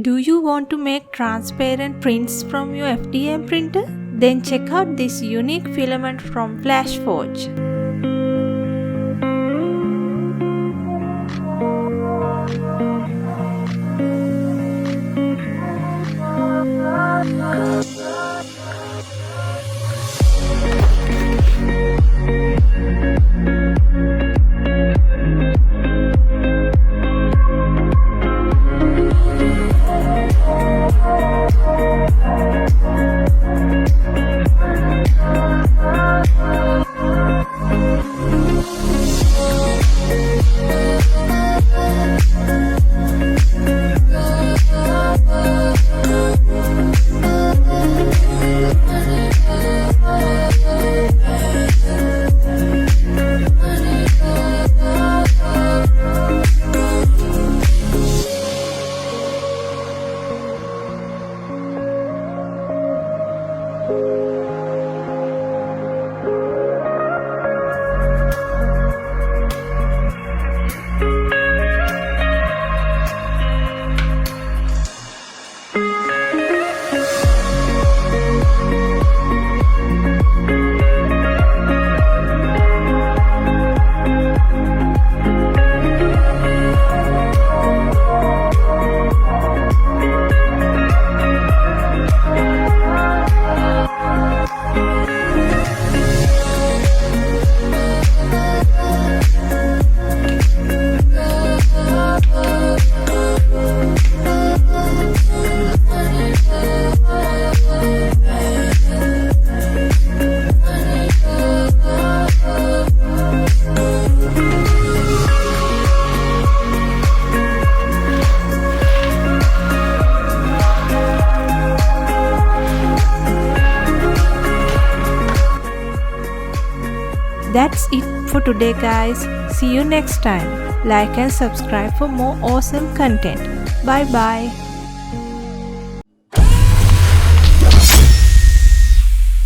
Do you want to make transparent prints from your FDM printer? Then check out this unique filament from FLASHFORGE. That's it for today, guys. See you next time. Like and subscribe for more awesome content. Bye bye.